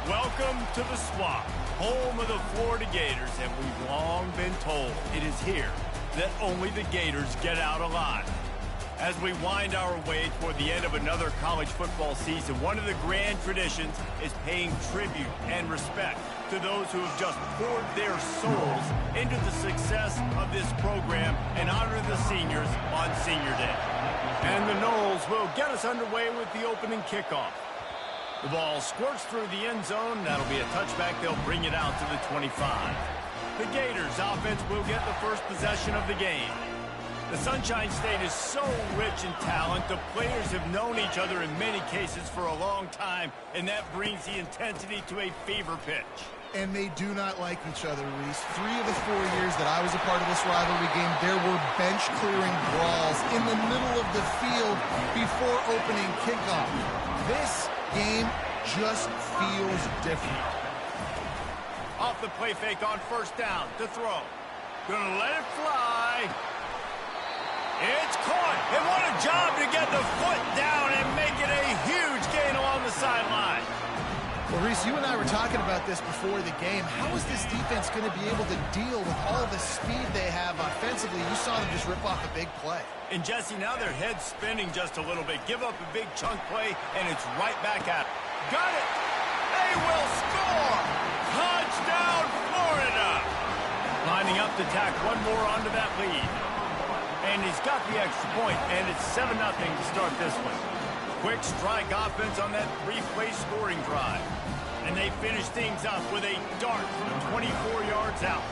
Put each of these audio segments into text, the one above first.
Welcome to the Swamp, home of the Florida Gators, and we've long been told it is here that only the Gators get out alive. As we wind our way toward the end of another college football season, one of the grand traditions is paying tribute and respect to those who have just poured their souls into the success of this program and honor the seniors on Senior Day. And the Noles will get us underway with the opening kickoff. The ball squirts through the end zone. That'll be a touchback. They'll bring it out to the 25. The Gators offense will get the first possession of the game. The Sunshine State is so rich in talent. The players have known each other in many cases for a long time, and that brings the intensity to a fever pitch. And they do not like each other, Reese. 3 of the 4 years that I was a part of this rivalry game, there were bench-clearing brawls in the middle of the field before opening kickoff. This game just feels different. Off the play fake on first down to throw. Gonna let it fly. It's caught. And what a job to get the foot down and make it a huge gain along the sideline. Well, Reese, you and I were talking about this before the game. How is this defense going to be able to deal with all the speed they have offensively? You saw them just rip off a big play. And, Jesse, now their head's spinning just a little bit. Give up a big chunk play, and it's right back at them. Got it! They will score! Touchdown, Florida! Lining up to tack one more onto that lead. And he's got the extra point, and it's 7-0 to start this one. Quick strike offense on that 3-play scoring drive. And they finish things up with a dart from 24 yards out.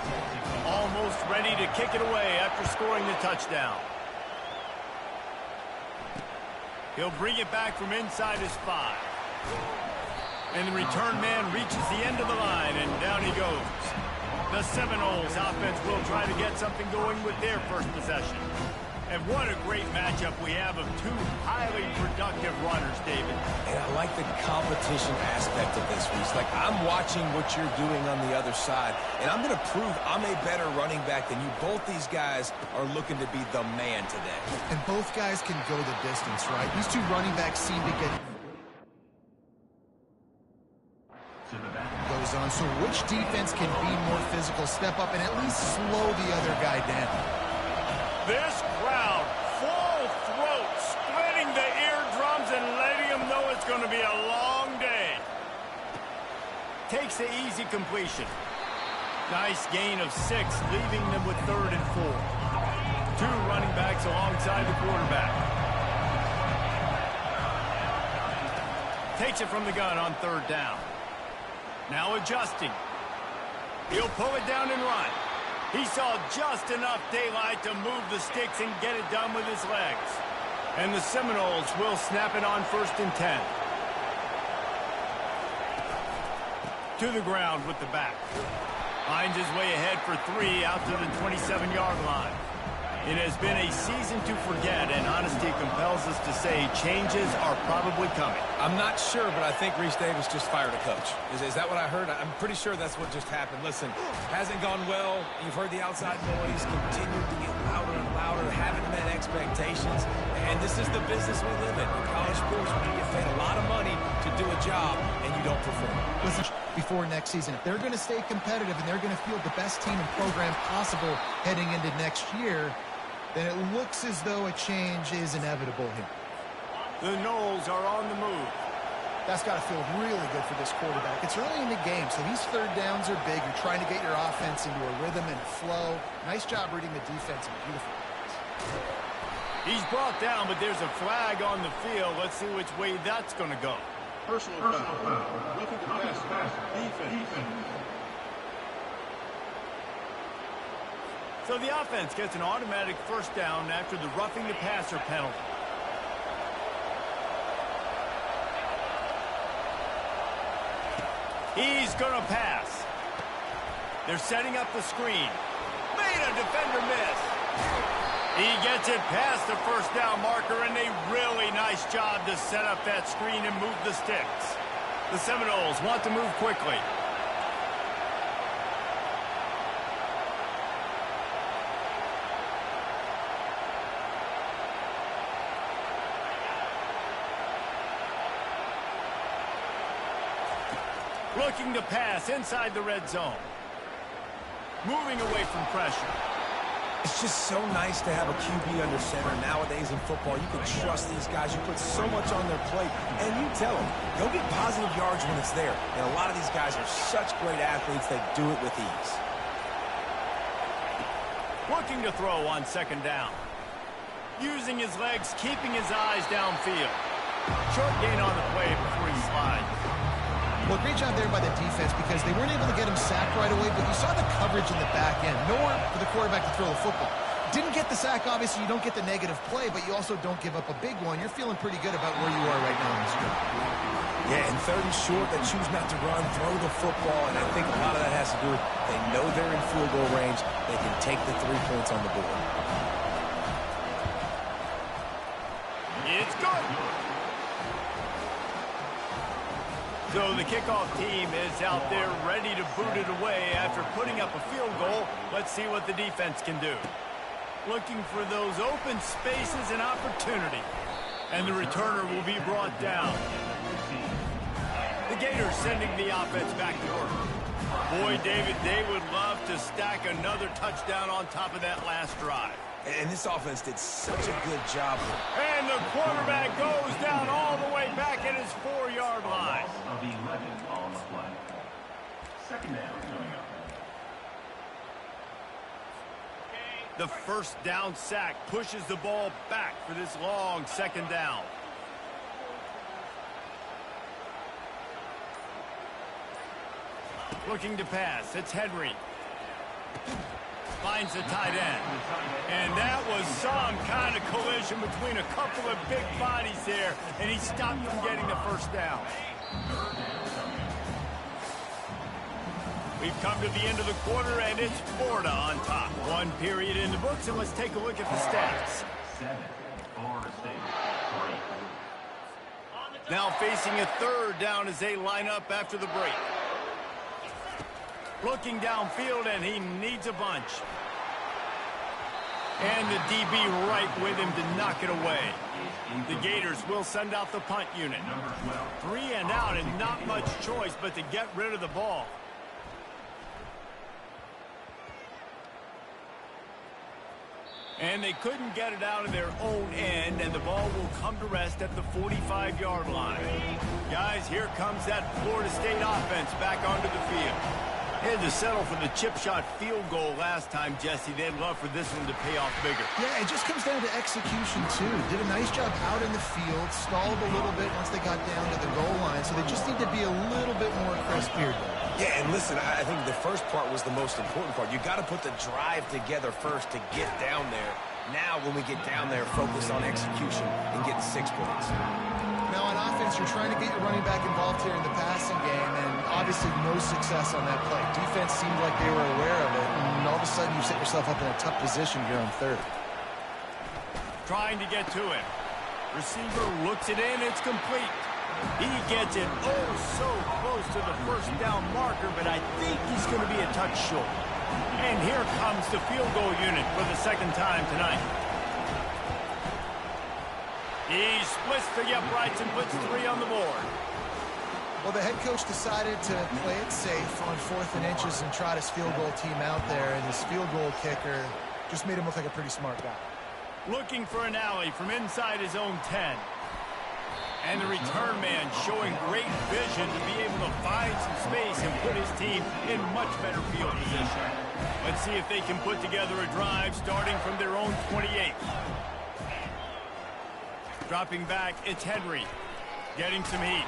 Almost ready to kick it away after scoring the touchdown. He'll bring it back from inside his 5. And the return man reaches the end of the line, and down he goes. The Seminoles offense will try to get something going with their first possession. And what a great matchup we have of 2 highly productive runners, David. And I like the competition aspect of this, Reese. Like, I'm watching what you're doing on the other side, and I'm going to prove I'm a better running back than you. Both these guys are looking to be the man today. And both guys can go the distance, right? These 2 running backs seem to get... goes on. So which defense can be more physical, step up, and at least slow the other guy down? This crowd, full throat, splitting the eardrums and letting them know it's going to be a long day. Takes the easy completion. Nice gain of 6, leaving them with 3rd and 4. 2 running backs alongside the quarterback. Takes it from the gun on 3rd down. Now adjusting. He'll pull it down and run. He saw just enough daylight to move the sticks and get it done with his legs. And the Seminoles will snap it on 1st and 10. To the ground with the back. Finds his way ahead for 3 out to the 27-yard line. It has been a season to forget, and honesty compels us to say changes are probably coming. I'm not sure, but I think Reese Davis just fired a coach. Is that what I heard? I'm pretty sure that's what just happened. Listen, hasn't gone well. You've heard the outside noise. Continued to get louder and louder. Haven't met expectations. And this is the business we live in. In college sports, when you get paid a lot of money to do a job and you don't perform. Listen, before next season, if they're going to stay competitive and they're going to field the best team and program possible heading into next year, then it looks as though a change is inevitable here. The Noles are on the move. That's got to feel really good for this quarterback. It's early in the game, so these 3rd downs are big. You're trying to get your offense into a rhythm and a flow. Nice job reading the defense and beautiful. He's brought down, but there's a flag on the field. Let's see which way that's going to go. Personal foul. Looking to pass. Defense. So the offense gets an automatic 1st down after the roughing the passer penalty. He's going to pass. They're setting up the screen. Made a defender miss. He gets it past the 1st down marker, and a really nice job to set up that screen and move the sticks. The Seminoles want to move quickly. Looking to pass inside the red zone. Moving away from pressure. It's just so nice to have a QB under center nowadays in football. You can trust these guys. You put so much on their plate, and you tell them, go get positive yards when it's there. And a lot of these guys are such great athletes, they do it with ease. Looking to throw on second down. Using his legs, keeping his eyes downfield. Short gain on the play before he slides. Well, great job there by the defense because they weren't able to get him sacked right away, but you saw the coverage in the back end. Nowhere for the quarterback to throw the football. Didn't get the sack, obviously. You don't get the negative play, but you also don't give up a big one. You're feeling pretty good about where you are right now in this game. Yeah, and third and short, they choose not to run, throw the football, and I think a lot of that has to do with they know they're in field goal range. They can take the 3 points on the board. It's good. So the kickoff team is out there ready to boot it away after putting up a field goal. Let's see what the defense can do. Looking for those open spaces and opportunity. And the returner will be brought down. The Gators sending the offense back to work. Boy, David, they would love to stack another touchdown on top of that last drive. And this offense did such a good job. And the quarterback goes down all the way back at his 4-yard line. Of 11 on the play. Second down coming up. The first down sack pushes the ball back for this long second down. Looking to pass. It's Henry. Finds the tight end. And that was some kind of collision between a couple of big bodies there, and he stopped from getting the first down. We've come to the end of the quarter, and it's Florida on top. One period in the books, and let's take a look at the stats. 7, Florida State, 3. Now facing a third down as they line up after the break. Looking downfield, and he needs a bunch. And the DB right with him to knock it away. The Gators will send out the punt unit. 3 and out, and not much choice but to get rid of the ball. And they couldn't get it out of their own end, and the ball will come to rest at the 45-yard line. Guys, here comes that Florida State offense back onto the field. They had to settle for the chip shot field goal last time, Jesse. They'd love for this one to pay off bigger. Yeah, it just comes down to execution, too. Did a nice job out in the field, stalled a little bit once they got down to the goal line, so they just need to be a little bit more crisp here. Yeah, and listen, I think the first part was the most important part. You got to put the drive together first to get down there. Now, when we get down there, focus on execution and getting 6 points. Now, on offense, you're trying to get your running back involved here in the passing game, and obviously no success on that play. Defense seemed like they were aware of it, and all of a sudden you set yourself up in a tough position here on third. Trying to get to it. Receiver looks it in. It's complete. He gets it oh so close to the first down marker, but I think he's going to be a touch short. And here comes the field goal unit for the second time tonight. He splits the uprights and puts 3 on the board. Well, the head coach decided to play it safe on 4th and inches and trot his field goal team out there, and his field goal kicker just made him look like a pretty smart guy. Looking for an alley from inside his own 10. And the return man showing great vision to be able to find some space and put his team in much better field position. Let's see if they can put together a drive starting from their own 28. Dropping back, it's Henry. Getting some heat.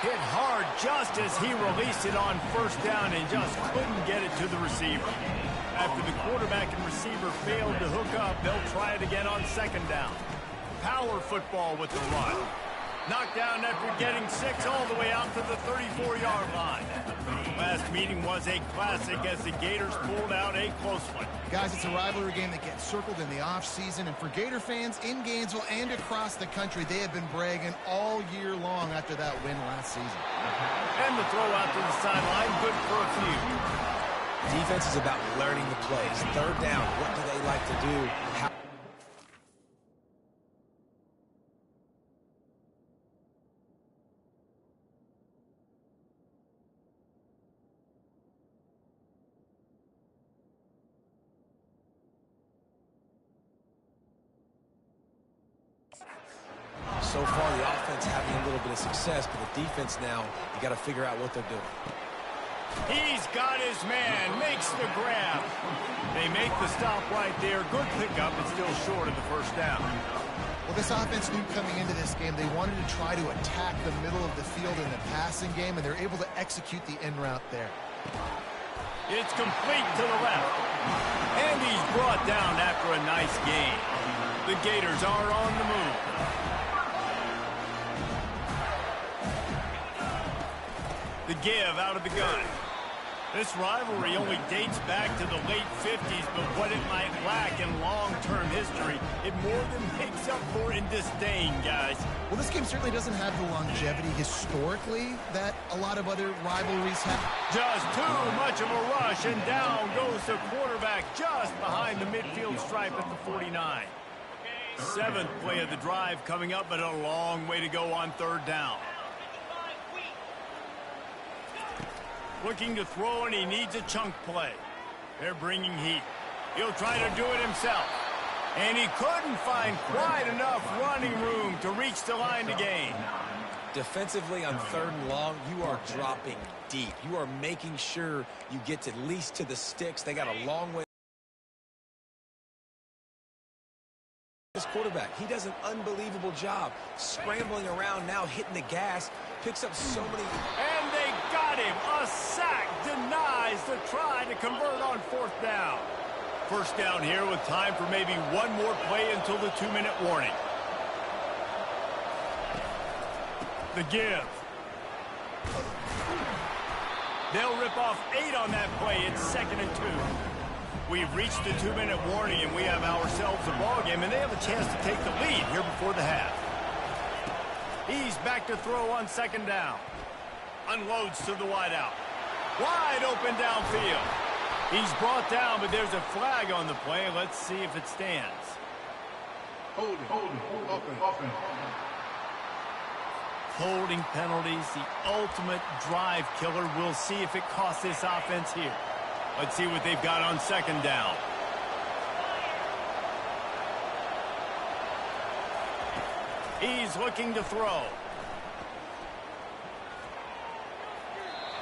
Hit hard just as he released it on first down and just couldn't get it to the receiver. After the quarterback and receiver failed to hook up, they'll try it again on second down. Power football with the run. Knocked down after getting 6 all the way out to the 34-yard line. Last meeting was a classic as the Gators pulled out a close one. Guys, it's a rivalry game that gets circled in the offseason, and for Gator fans in Gainesville and across the country, they have been bragging all year long after that win last season. And the throw out to the sideline, good for a few. Defense is about learning the plays. Third down, what do they like to do? How far, the offense having a little bit of success, but the defense now, you got to figure out what they're doing. He's got his man, makes the grab. They make the stop right there. Good pickup, but still short of the first down. Well, this offense knew coming into this game they wanted to try to attack the middle of the field in the passing game, and they're able to execute the end route there. It's complete to the left. And he's brought down after a nice gain. The Gators are on the move. The give out of the gun. This rivalry only dates back to the late 50s, but what it might lack in long-term history, it more than makes up for in disdain, guys. Well, this game certainly doesn't have the longevity historically that a lot of other rivalries have. Just too much of a rush, and down goes the quarterback just behind the midfield stripe at the 49. Seventh play of the drive coming up, but a long way to go on third down. Looking to throw, and he needs a chunk play. They're bringing heat. He'll try to do it himself. And he couldn't find quite enough running room to reach the line to gain. Defensively on third and long, you are dropping deep. You are making sure you get at least to the sticks. They got a long way. This quarterback, he does an unbelievable job scrambling around now, hitting the gas, picks up so many. And they got him. A sack denies the try to convert on fourth down. First down here with time for maybe one more play until the 2-minute warning. The give. They'll rip off 8 on that play. It's 2nd and 2. We've reached the 2-minute warning, and we have ourselves a ball game, and they have a chance to take the lead here before the half. He's back to throw on 2nd down. Unloads to the wideout. Wide open downfield. He's brought down, but there's a flag on the play. Let's see if it stands. Hold it. Offense. Holding penalties, the ultimate drive killer. We'll see if it costs this offense here. Let's see what they've got on 2nd down. He's looking to throw.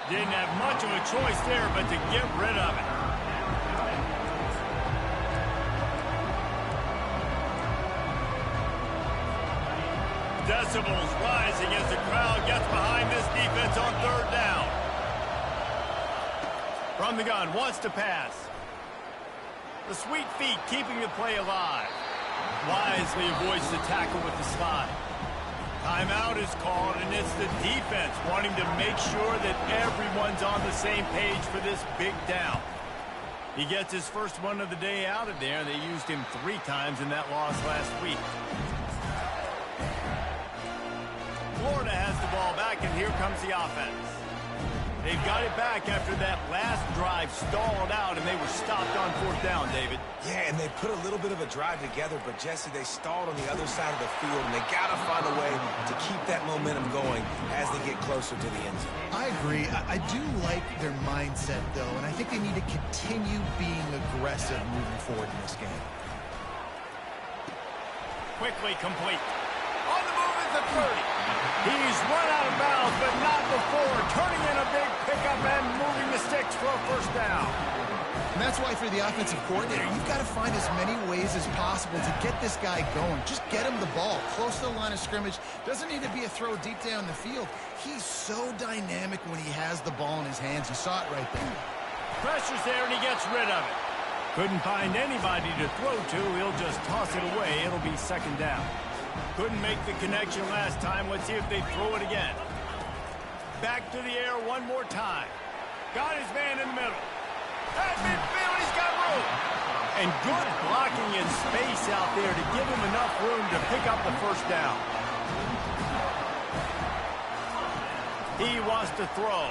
Didn't have much of a choice there, but to get rid of it. Decibels rising as the crowd gets behind this defense on 3rd down. From the gun, wants to pass. The sweet feet keeping the play alive. Wisely avoids the tackle with the slide. Timeout is called, and it's the defense wanting to make sure that everyone's on the same page for this big down. He gets his first one of the day out of there. They used him 3 times in that loss last week. Florida has the ball back, and here comes the offense. They've got it back after that last drive stalled out, and they were stopped on 4th down, David. Yeah, and they put a little bit of a drive together, but, Jesse, they stalled on the other side of the field, and they got to find a way to keep that momentum going as they get closer to the end zone. I agree. I do like their mindset, though, and I think they need to continue being aggressive moving forward in this game. Quickly complete. On the move is the 30. He's run out of bounds, but not before turning in a big pickup and moving the sticks for a first down. And that's why for the offensive coordinator, you've got to find as many ways as possible to get this guy going. Just get him the ball close to the line of scrimmage. Doesn't need to be a throw deep down the field. He's so dynamic when he has the ball in his hands. You saw it right there. Pressure's there, and he gets rid of it. Couldn't find anybody to throw to. He'll just toss it away. It'll be 2nd down. Couldn't make the connection last time. Let's see if they throw it again. Back to the air one more time. Got his man in the middle. At midfield, he's got room. And good blocking in space out there to give him enough room to pick up the first down. He wants to throw.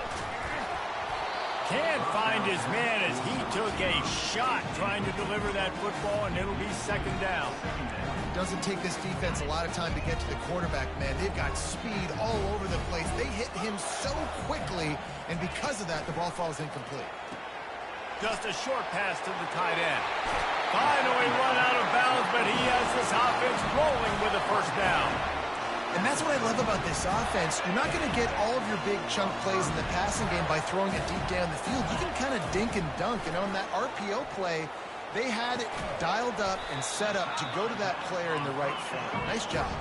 Can't find his man as he took a shot trying to deliver that football, and it'll be 2nd down. Doesn't take this defense a lot of time to get to the quarterback, man. They've got speed all over the place. They hit him so quickly, and because of that, the ball falls incomplete. Just a short pass to the tight end. Finally run out of bounds, but he has this offense rolling with a first down. And that's what I love about this offense. You're not going to get all of your big chunk plays in the passing game by throwing it deep down the field. You can kind of dink and dunk. And on that RPO play, they had it dialed up and set up to go to that player in the right front. Nice job.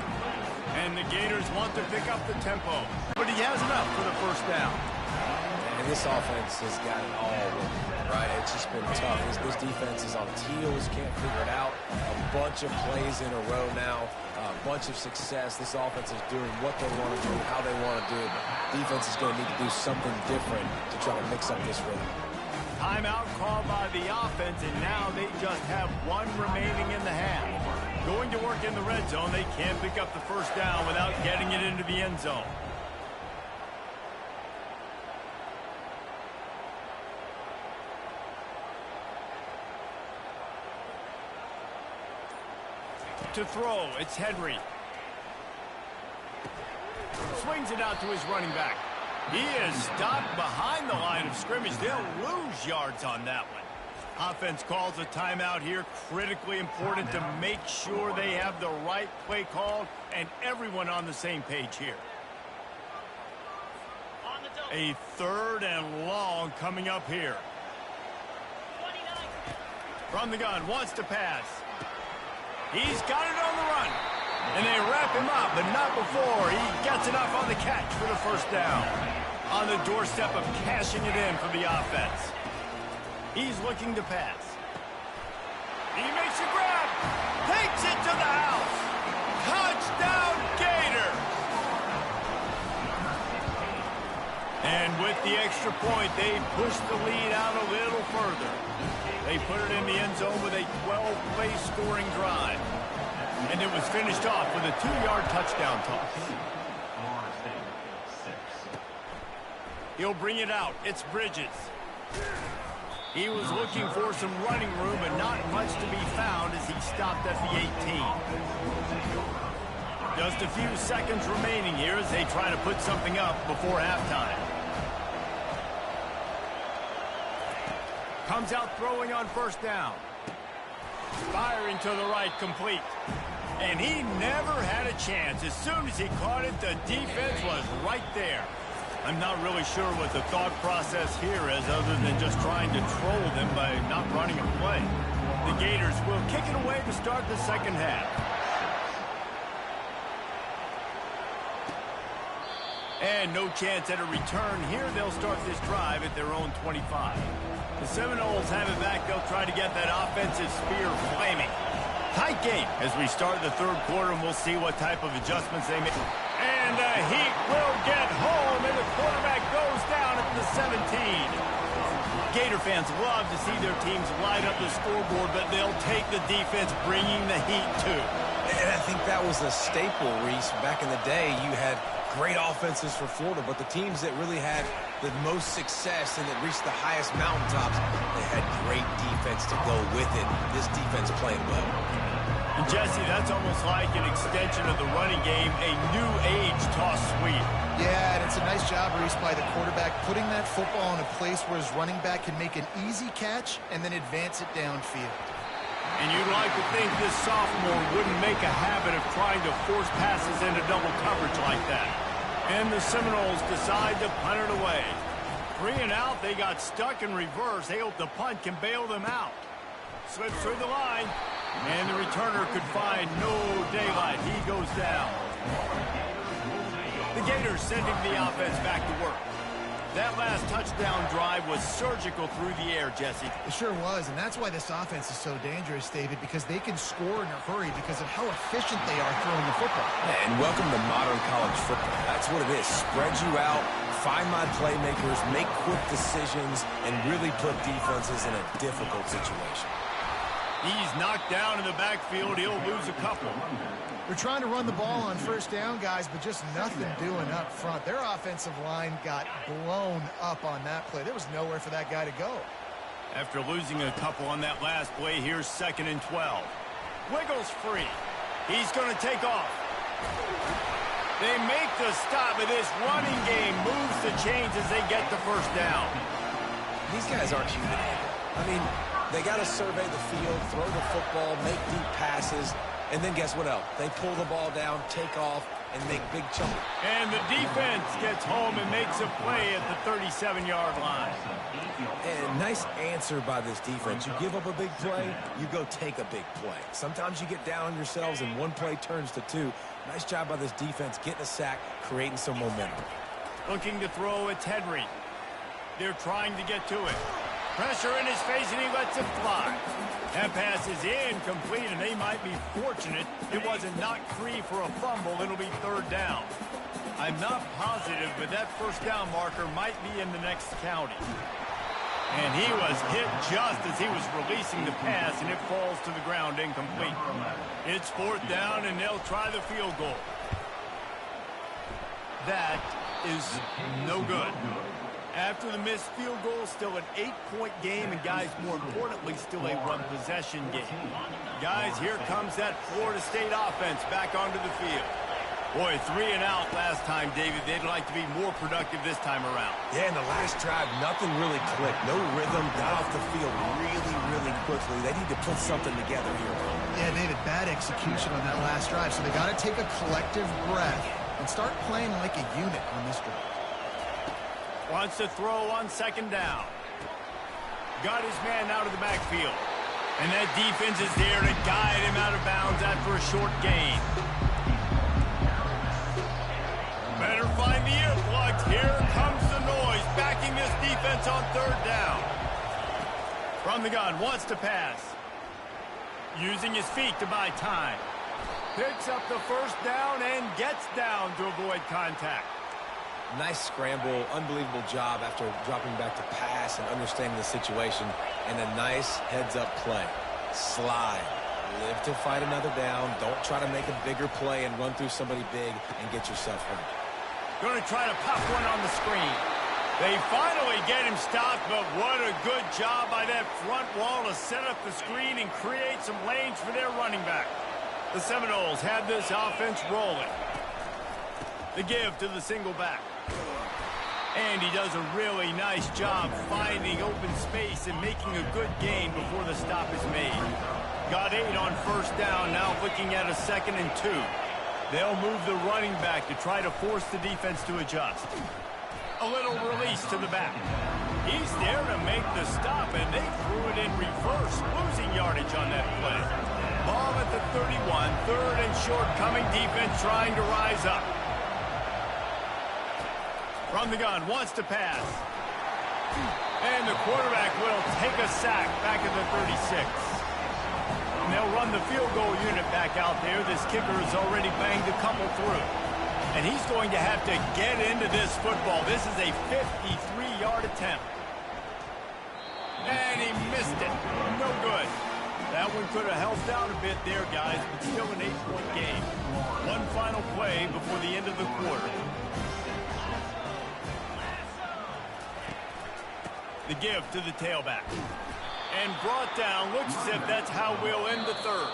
And the Gators want to pick up the tempo, but he has enough for the first down. And this offense has got it all working, right? It's just been tough. This defense is on its heels, can't figure it out. A bunch of plays in a row now, a bunch of success. This offense is doing what they want to do, how they want to do it. Defense is going to need to do something different to try to mix up this rhythm. Timeout called by the offense, and now they just have one remaining in the half. Going to work in the red zone, they can't pick up the first down without getting it into the end zone. To throw, it's Henry. Swings it out to his running back. He is stopped behind the line of scrimmage. They'll lose yards on that one. Offense calls a timeout here. Critically important to make sure they have the right play called and everyone on the same page here. A 3rd and long coming up here. From the gun, wants to pass. He's got it on the run. And they wrap him up, but not before he gets enough on the catch for the first down. On the doorstep of cashing it in for the offense. He's looking to pass. He makes a grab. Takes it to the house. Touchdown, Gator. And with the extra point, they push the lead out a little further. They put it in the end zone with a 12-play scoring drive. And it was finished off with a 2-yard touchdown toss. He'll bring it out. It's Bridges. He was looking for some running room, but not much to be found as he stopped at the 18. Just a few seconds remaining here as they try to put something up before halftime. Comes out throwing on first down. Firing to the right, complete. And he never had a chance. As soon as he caught it, the defense was right there. I'm not really sure what the thought process here is other than just trying to troll them by not running a play. The Gators will kick it away to start the second half. And no chance at a return here. They'll start this drive at their own 25. The Seminoles have it back. They'll try to get that offensive spear flaming. Tight game as we start the third quarter, and we'll see what type of adjustments they make. And the Heat will get home, and the quarterback goes down at the 17. Gator fans love to see their teams light up the scoreboard, but they'll take the defense bringing the heat too. And I think that was a staple, Reese. Back in the day, you had great offenses for Florida, but the teams that really had the most success and that reached the highest mountaintops, they had great defense to go with it. This defense playing well. And Jesse, that's almost like an extension of the running game, a new age toss sweep. Yeah, and it's a nice job, Reese, by the quarterback, putting that football in a place where his running back can make an easy catch and then advance it downfield. And you'd like to think this sophomore wouldn't make a habit of trying to force passes into double coverage like that. And the Seminoles decide to punt it away. 3 and out, they got stuck in reverse. They hope the punt can bail them out. Slips through the line, and the returner could find no daylight. He goes down. The Gators sending the offense back to work. That last touchdown drive was surgical through the air, Jesse. It sure was, and that's why this offense is so dangerous, David, because they can score in a hurry because of how efficient they are throwing the football. Yeah, and welcome to modern college football. That's what it is. Spread you out, find my playmakers, make quick decisions, and really put defenses in a difficult situation. He's knocked down in the backfield. He'll lose a couple. They're trying to run the ball on first down, guys, but just nothing doing up front. Their offensive line got blown up on that play. There was nowhere for that guy to go. After losing a couple on that last play, here's 2nd and 12. Wiggles free. He's going to take off. They make the stop, and this running game moves the chains as they get the first down. These guys aren't human. I mean, they got to survey the field, throw the football, make deep passes. And then guess what else? They pull the ball down, take off, and make big chunks. And the defense gets home and makes a play at the 37-yard line. And nice answer by this defense. You give up a big play, you go take a big play. Sometimes you get down on yourselves and one play turns to two. Nice job by this defense getting a sack, creating some momentum. Looking to throw, it's Henry. They're trying to get to it. Pressure in his face, and he lets it fly. That pass is incomplete, and they might be fortunate it wasn't knocked free for a fumble. It'll be third down. I'm not positive, but that first down marker might be in the next county. And he was hit just as he was releasing the pass, and it falls to the ground incomplete. It's fourth down, and they'll try the field goal. That is no good. After the missed field goal, still an 8-point game, and guys, more importantly, still a run possession game. Guys, here comes that Florida State offense back onto the field. Boy, 3 and out last time, David. They'd like to be more productive this time around. Yeah, in the last drive, nothing really clicked. No rhythm, got off the field really quickly. They need to put something together here. Yeah, David, bad execution on that last drive, so they got to take a collective breath and start playing like a unit on this drive. Wants to throw on second down. Got his man out of the backfield. And that defense is there to guide him out of bounds after a short gain. Better find the earplugs. Here comes the noise, backing this defense on third down. From the gun, wants to pass. Using his feet to buy time. Picks up the first down and gets down to avoid contact. Nice scramble, unbelievable job after dropping back to pass and understanding the situation, and a nice heads-up play. Slide. Live to fight another down. Don't try to make a bigger play and run through somebody big and get yourself hurt. Going to try to pop one on the screen. They finally get him stopped, but what a good job by that front wall to set up the screen and create some lanes for their running back. The Seminoles have this offense rolling. The give to the single back. And he does a really nice job finding open space and making a good gain before the stop is made. Got 8 on first down, now looking at a 2nd and 2. They'll move the running back to try to force the defense to adjust. A little release to the back. He's there to make the stop, and they threw it in reverse, losing yardage on that play. Ball at the 31, third and short, coming defense trying to rise up. From the gun, wants to pass. And the quarterback will take a sack back at the 36. And they'll run the field goal unit back out there. This kicker has already banged a couple through. And he's going to have to get into this football. This is a 53-yard attempt. And he missed it. No good. That one could have helped out a bit there, guys, but still an 8-point game. One final play before the end of the quarter. The give to the tailback. And brought down. Looks as if that's how we'll end the third.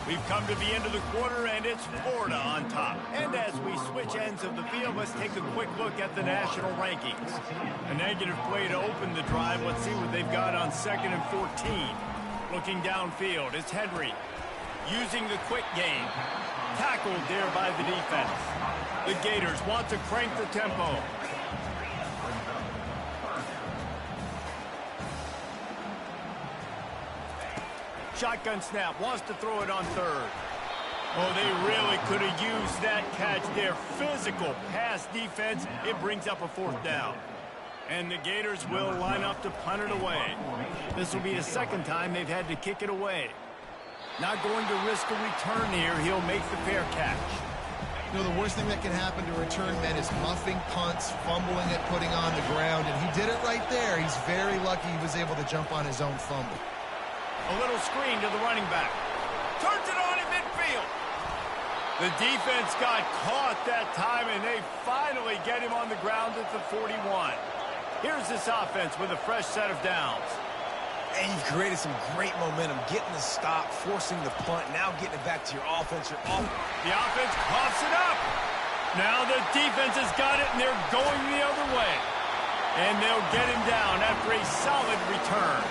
We've come to the end of the quarter, and it's Florida on top. And as we switch ends of the field, let's take a quick look at the national rankings. A negative play to open the drive. Let's see what they've got on 2nd and 14. Looking downfield, it's Henry. Using the quick game. Tackled there by the defense. The Gators want to crank the tempo. Shotgun snap, wants to throw it on third. Oh, they really could have used that catch there. Physical pass defense, it brings up a 4th down. And the Gators will line up to punt it away. This will be the 2nd time they've had to kick it away. Not going to risk a return here. He'll make the fair catch. You know, the worst thing that can happen to return men is muffing punts, fumbling it, putting on the ground, and he did it right there. He's very lucky he was able to jump on his own fumble. A little screen to the running back. Turns it on in midfield. The defense got caught that time, and they finally get him on the ground at the 41. Here's this offense with a fresh set of downs. And you've created some great momentum, getting the stop, forcing the punt, now getting it back to your offense. The offense coughs it up. Now the defense has got it, and they're going the other way. And they'll get him down after a solid return.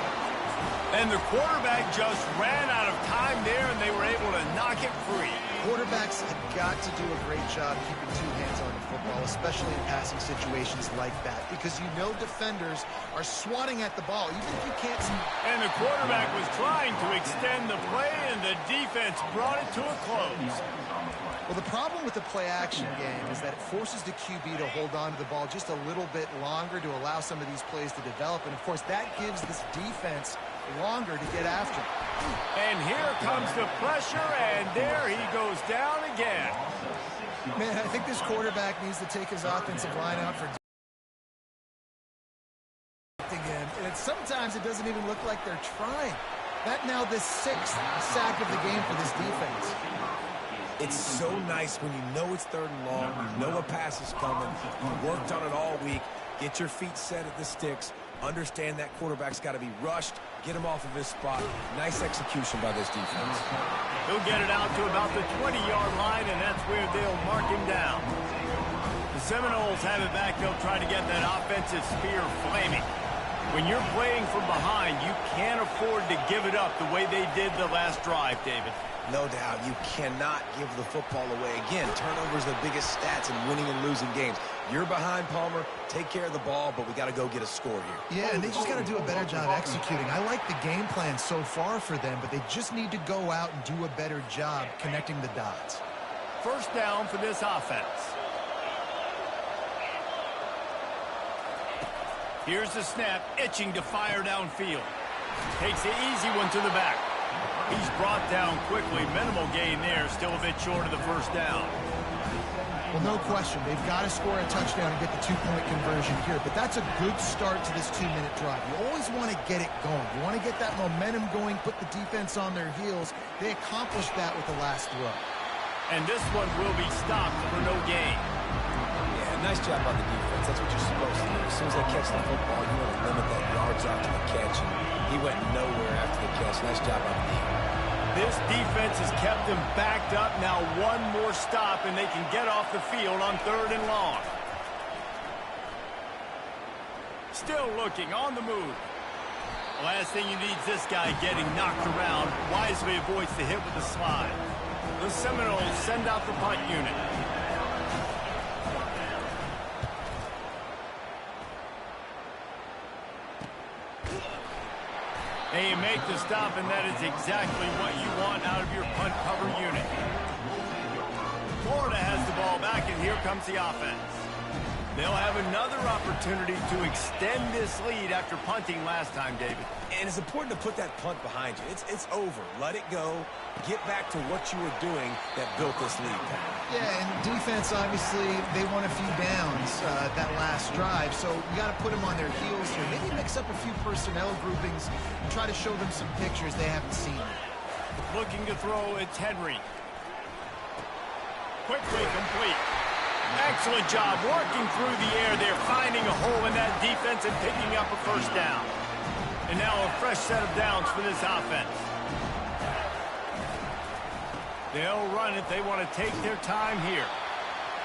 And the quarterback just ran out of time there, and they were able to knock it free. Quarterbacks have got to do a great job keeping two hands on the football, especially in passing situations like that, because you know defenders are swatting at the ball, even if you can't see. And the quarterback was trying to extend the play, and the defense brought it to a close. Well, the problem with the play-action game is that it forces the QB to hold on to the ball just a little bit longer to allow some of these plays to develop, and of course that gives this defense longer to get after. And here comes the pressure, and there he goes down again. Man, I think this quarterback needs to take his offensive line out for again. And sometimes it doesn't even look like they're trying. That now the 6th sack of the game for this defense. It's so nice when you know it's 3rd and long, you know a pass is coming, you worked on it all week, get your feet set at the sticks, understand that quarterback's got to be rushed, get him off of his spot. Nice execution by this defense. He'll get it out to about the 20-yard line, and that's where they'll mark him down. The Seminoles have it back. They'll try to get that offensive spear flaming. When you're playing from behind, you can't afford to give it up the way they did the last drive, David. No doubt, you cannot give the football away. Again, turnovers are the biggest stats in winning and losing games. You're behind, Palmer. Take care of the ball, but we got to go get a score here. Yeah, and they just got to do a better job executing. I like the game plan so far for them, but they just need to go out and do a better job connecting the dots. First down for this offense. Here's the snap, itching to fire downfield. Takes the easy one to the back. He's brought down quickly. Minimal gain there, still a bit short of the first down. Well, no question. They've got to score a touchdown and get the 2-point conversion here, but that's a good start to this 2-minute drive. You always want to get it going. You want to get that momentum going, put the defense on their heels. They accomplished that with the last throw. And this one will be stopped for no gain. Yeah, nice job on the defense. That's what you're supposed to do. As soon as they catch the football, you want to limit that yards after the catch. And he went nowhere after the catch. Nice job on the defense. This defense has kept them backed up. Now one more stop, and they can get off the field on 3rd and long. Still looking on the move. The last thing you need is this guy getting knocked around. Wisely avoids the hit with the slide. The Seminoles send out the punt unit. And you make the stop, and that is exactly what you want out of your punt cover unit. Florida has the ball back, and here comes the offense. They'll have another opportunity to extend this lead after punting last time, David. And it's important to put that punt behind you. It's over. Let it go. Get back to what you were doing that built this lead. Yeah, and defense, obviously, they won a few downs that last drive, so you got to put them on their heels here. Maybe mix up a few personnel groupings and try to show them some pictures they haven't seen. Looking to throw, it's Henry. Quickly complete. Excellent job working through the air there, finding a hole in that defense and picking up a first down. And now a fresh set of downs for this offense. They'll run it. They want to take their time here.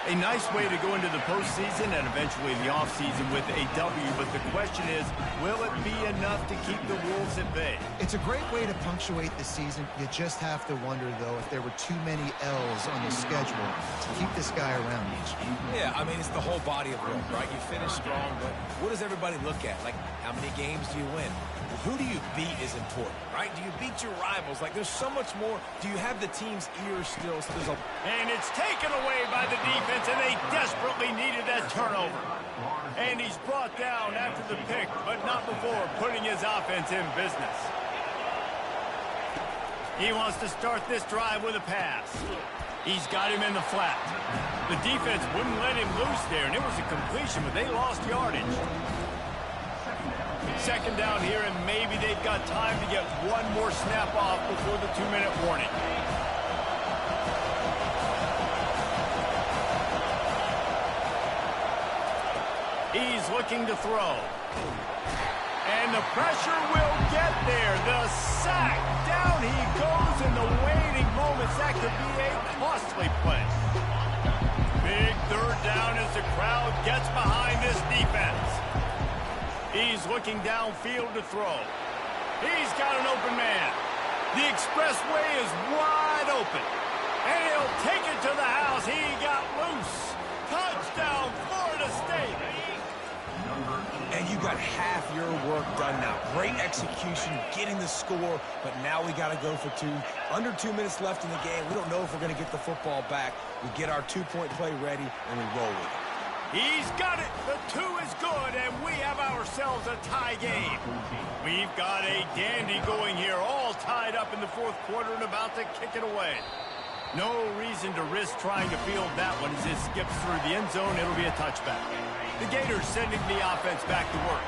A nice way to go into the postseason and eventually the offseason with a W, but the question is, will it be enough to keep the Wolves at bay? It's a great way to punctuate the season. You just have to wonder, though, if there were too many L's on the schedule to keep this guy around each year. Yeah, I mean, it's the whole body of work, right? You finish strong, but what does everybody look at? Like, how many games do you win? Who do you beat is important, right? Do you beat your rivals? Like, there's so much more. Do you have the team's ears still? So there's a... And it's taken away by the defense, and they desperately needed that turnover. And he's brought down after the pick, but not before putting his offense in business. He wants to start this drive with a pass. He's got him in the flat. The defense wouldn't let him loose there, and it was a completion, but they lost yardage. Second down here, and maybe they've got time to get one more snap off before the 2-minute warning. He's looking to throw. And the pressure will get there. The sack. Down he goes in the waiting moments. That could be a costly play. Big 3rd down as the crowd gets behind this defense. He's looking downfield to throw. He's got an open man. The expressway is wide open. And he'll take it to the house. He got loose. Touchdown, Florida State. And you got half your work done now. Great execution, getting the score, but now we got to go for two. Under 2 minutes left in the game. We don't know if we're going to get the football back. We get our two-point play ready, and we roll with it. He's got it. The 2 is good, and we have ourselves a tie game. We've got a dandy going here, all tied up in the fourth quarter and about to kick it away. No reason to risk trying to field that one as it skips through the end zone. It'll be a touchback. The Gators sending the offense back to work.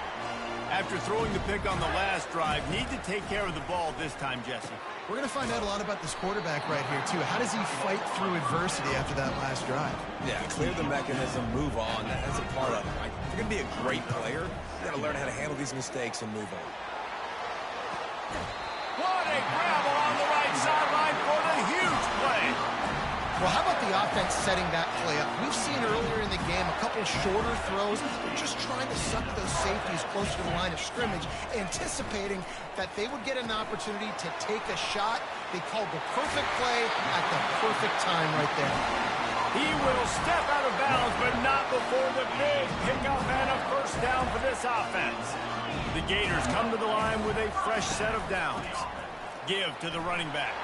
After throwing the pick on the last drive, need to take care of the ball this time, Jesse. We're going to find out a lot about this quarterback right here, too. How does he fight through adversity after that last drive? Yeah, clear the mechanism, move on. That's a part of it, right? If you're going to be a great player, you got to learn how to handle these mistakes and move on. What a grab along the right sideline for the huge play. Well, how about the offense setting that play up? We've seen earlier in the game a couple shorter throws. They're just trying to suck those safeties closer to the line of scrimmage, anticipating that they would get an opportunity to take a shot. They called the perfect play at the perfect time right there. He will step out of bounds, but not before the big pickup and a first down for this offense. The Gators come to the line with a fresh set of downs. Give to the running back.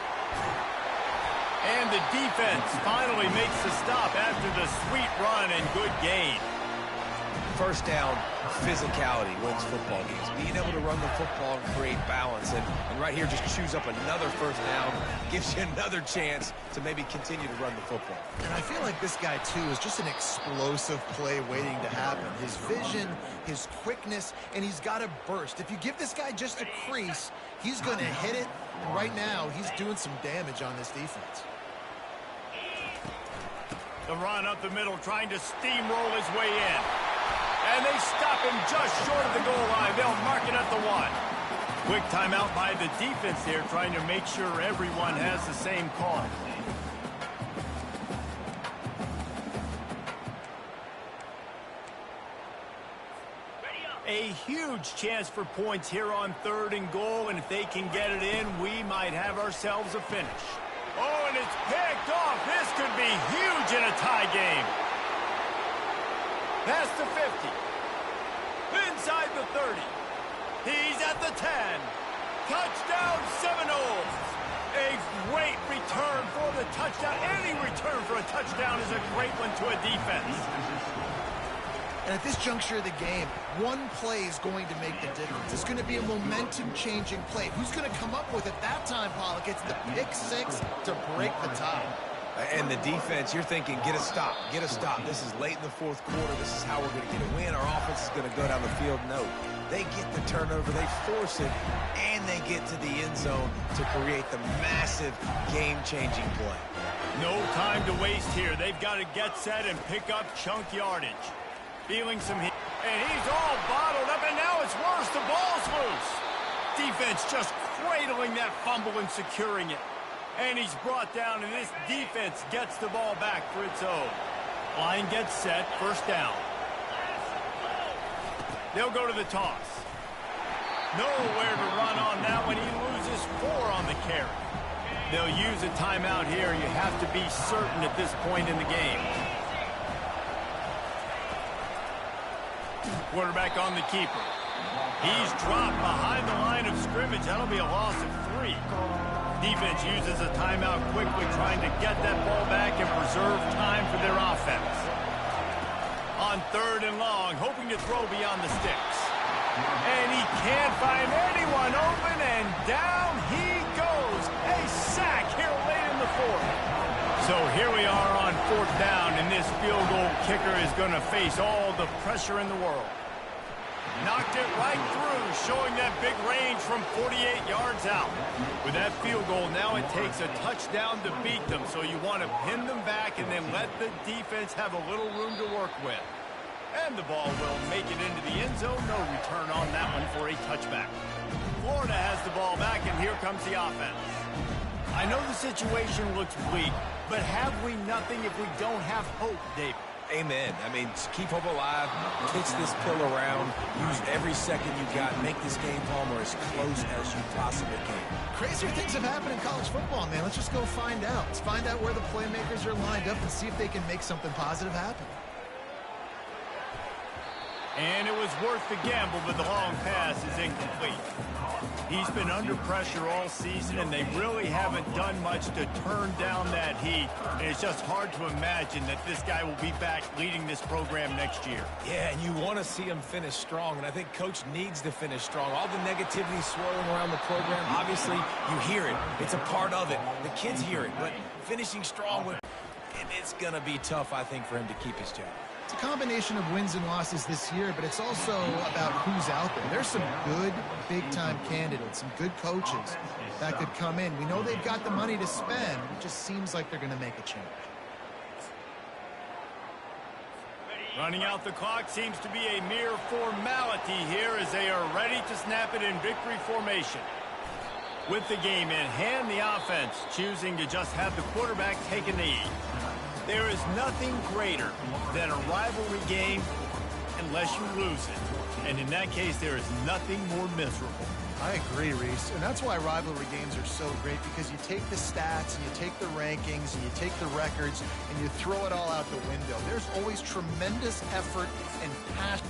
And the defense finally makes the stop after the sweet run and good gain. First down, physicality wins football games. Being able to run the football and create balance. And right here, just choose up another first down. Gives you another chance to maybe continue to run the football. And I feel like this guy, too, is just an explosive play waiting to happen. His vision, his quickness, and he's got a burst. If you give this guy just a crease, he's going to hit it. And right now, he's doing some damage on this defense. The run up the middle, trying to steamroll his way in. And they stop him just short of the goal line. They'll mark it at the 1. Quick timeout by the defense there, trying to make sure everyone has the same call. A huge chance for points here on 3rd and goal, and if they can get it in, we might have ourselves a finish. Oh, and it's picked off. This could be huge in a tie game. Past the 50. Inside the 30. He's at the 10. Touchdown, Seminoles. A great return for the touchdown. Any return for a touchdown is a great one to a defense. And at this juncture of the game, one play is going to make the difference. It's going to be a momentum-changing play. Who's going to come up with it that time, Pollock? It's the pick 6 to break the tie. And the defense, you're thinking, get a stop, get a stop. This is late in the fourth quarter. This is how we're going to get a win. Our offense is going to go down the field. No, they get the turnover, they force it, and they get to the end zone to create the massive game-changing play. No time to waste here. They've got to get set and pick up chunk yardage. Feeling some heat. And he's all bottled up, and now it's worse. The ball's loose. Defense just cradling that fumble and securing it. And he's brought down, and this defense gets the ball back for its own. Line gets set, first down. They'll go to the toss. Nowhere to run on that one. He loses 4 on the carry. They'll use a timeout here. You have to be certain at this point in the game. Quarterback on the keeper. He's dropped behind the line of scrimmage. That'll be a loss of 3. Defense uses a timeout quickly, trying to get that ball back and preserve time for their offense. On 3rd and long, hoping to throw beyond the sticks. And he can't find anyone open, and down he goes. A sack here late in the 4th. So here we are on 4th down, and this field goal kicker is going to face all the pressure in the world. Knocked it right through, showing that big range from 48 yards out. With that field goal, now it takes a touchdown to beat them, so you want to pin them back and then let the defense have a little room to work with. And the ball will make it into the end zone. No return on that one for a touchback. Florida has the ball back, and here comes the offense. I know the situation looks bleak, but have we nothing if we don't have hope, David? Amen. I mean, keep hope alive, pitch this pill around, use every second you got, make this game, Palmer, as close as you possibly can. Crazier things have happened in college football, man. Let's just go find out. Let's find out where the playmakers are lined up and see if they can make something positive happen. And it was worth the gamble, but the long pass is incomplete. He's been under pressure all season, and they really haven't done much to turn down that heat. And it's just hard to imagine that this guy will be back leading this program next year. Yeah, and you want to see him finish strong, and I think Coach needs to finish strong. All the negativity swirling around the program, obviously, you hear it. It's a part of it. The kids hear it, but finishing strong, and it's going to be tough, I think, for him to keep his job. It's a combination of wins and losses this year, but it's also about who's out there. There's some good big-time candidates, some good coaches that could come in. We know they've got the money to spend. It just seems like they're going to make a change. Running out the clock seems to be a mere formality here as they are ready to snap it in victory formation. With the game in hand, the offense choosing to just have the quarterback take a knee. There is nothing greater than a rivalry game unless you lose it. And in that case, there is nothing more miserable. I agree, Reese. And that's why rivalry games are so great, because you take the stats and you take the rankings and you take the records and you throw it all out the window. There's always tremendous effort and passion.